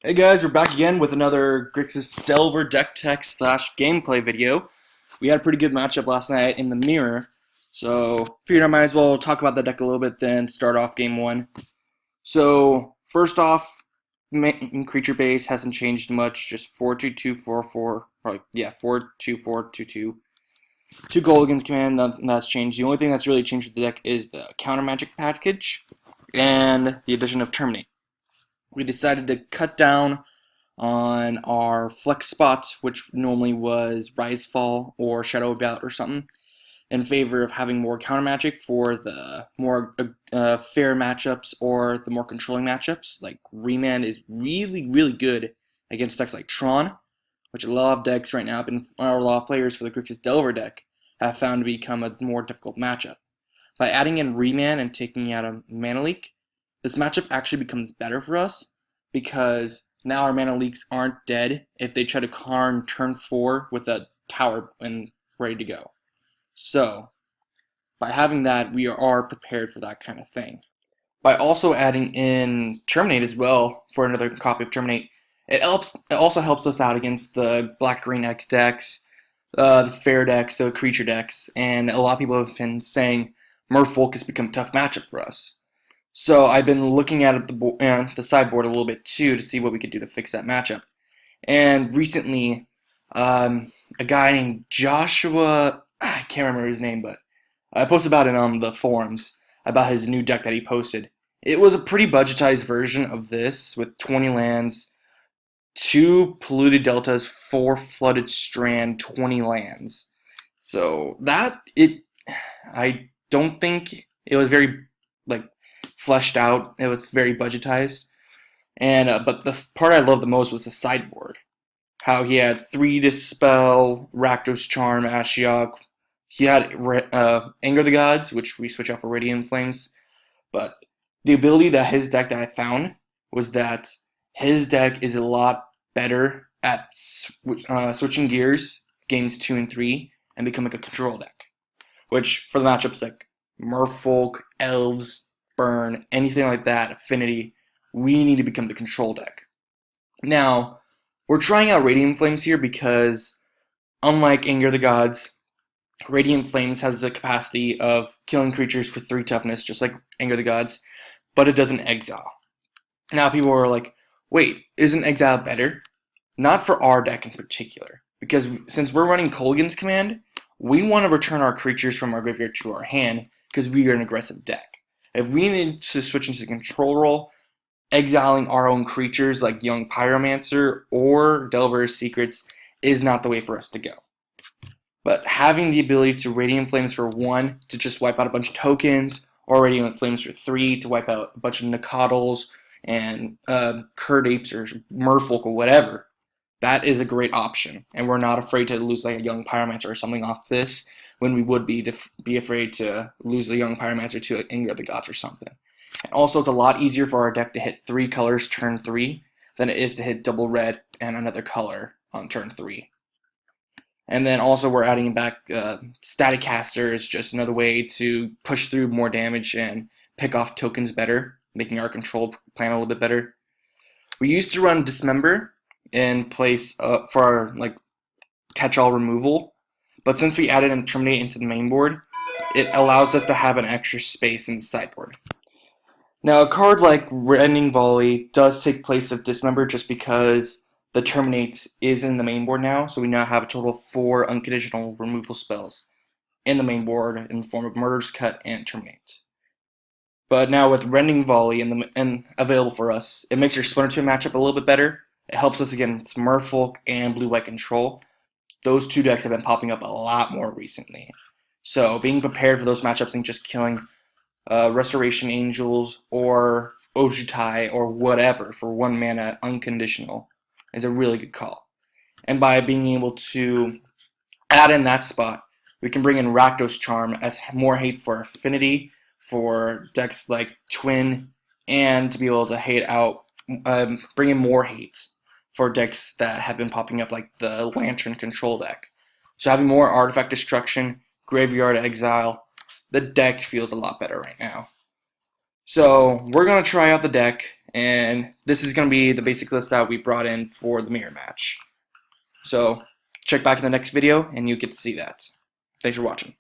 Hey guys, we're back again with another Grixis Delver deck tech slash gameplay video. We had a pretty good matchup last night in the mirror, so figured I might as well talk about the deck a little bit, then start off game one. So first off, main creature base hasn't changed much, just 4-2-2-4-4, probably yeah 4-2-4-2-2. Two Gulligan's command, that's changed. The only thing that's really changed with the deck is the counter magic package and the addition of Terminate. We decided to cut down on our flex spot, which normally was Rise Fall or Shadow of Doubt or something, in favor of having more counter magic for the more fair matchups or the more controlling matchups. Like Remand is really good against decks like Tron, which a lot of decks right now have been, or a lot of players for the Grixis Delver deck have found to become a more difficult matchup. By adding in Remand and taking out a Mana Leak, this matchup actually becomes better for us because now our Mana Leaks aren't dead if they try to Karn turn 4 with a tower and ready to go. So, by having that, we are prepared for that kind of thing. By also adding in Terminate as well for another copy of Terminate, it also helps us out against the Black-Green X decks, the Fair decks, the Creature decks, and a lot of people have been saying Merfolk has become a tough matchup for us. So I've been looking at the sideboard a little bit too to see what we could do to fix that matchup. And recently, a guy named Joshua, I can't remember his name, but I posted about it on the forums about his new deck that he posted. It was a pretty budgetized version of this with 20 lands, 2 polluted deltas, 4 flooded strand, 20 lands. So I don't think it was very like fleshed out. It was very budgetized. And but the part I loved the most was the sideboard. How he had 3 Dispel, Rakdos Charm, Ashiok. He had Anger the Gods, which we switch out for Radiant Flames. But the ability that his deck that I found was that his deck is a lot better at switching gears, games 2 and 3, and become like a control deck. Which, for the matchups like Merfolk, Elves, Burn, anything like that, Affinity, we need to become the control deck. Now, we're trying out Radiant Flames here because, unlike Anger the Gods, Radiant Flames has the capacity of killing creatures for 3 toughness, just like Anger the Gods, but it doesn't exile. Now, people are like, wait, isn't exile better? Not for our deck in particular, because since we're running Kolaghan's command, we want to return our creatures from our graveyard to our hand because we are an aggressive deck. If we need to switch into the control role, exiling our own creatures like Young Pyromancer or Delver's Secrets is not the way for us to go. But having the ability to Radiant Flames for 1 to just wipe out a bunch of tokens, or Radiant Flames for 3 to wipe out a bunch of Nacatls and Curd Apes or Merfolk or whatever, that is a great option. And we're not afraid to lose like a Young Pyromancer or something off this when we would be afraid to lose the Young Pyromancer to Anger of the Gods or something. And also, it's a lot easier for our deck to hit 3 colors turn 3 than it is to hit double red and another color on turn 3. And then also we're adding back Static Caster is just another way to push through more damage and pick off tokens better, making our control plan a little bit better. We used to run Dismember in place for our catch-all removal, but since we added and Terminate into the main board, it allows us to have an extra space in the sideboard. Now, a card like Rending Volley does take place of Dismember just because the Terminate is in the main board now, so we now have a total of 4 unconditional removal spells in the main board in the form of Murder's Cut and Terminate. But now with Rending Volley and available for us, it makes our Splinter 2 matchup a little bit better. It helps us against Merfolk and Blue-White Control. Those 2 decks have been popping up a lot more recently. So being prepared for those matchups and just killing Restoration Angels or Ojutai or whatever for 1 mana unconditional is a really good call. And by being able to add in that spot, we can bring in Rakdos Charm as more hate for Affinity, for decks like Twin, and to be able to hate out, bring in more hate for decks that have been popping up like the Lantern Control deck. So having more Artifact Destruction, Graveyard Exile, the deck feels a lot better right now. So we're going to try out the deck and this is going to be the basic list that we brought in for the mirror match. So check back in the next video and you get to see that. Thanks for watching.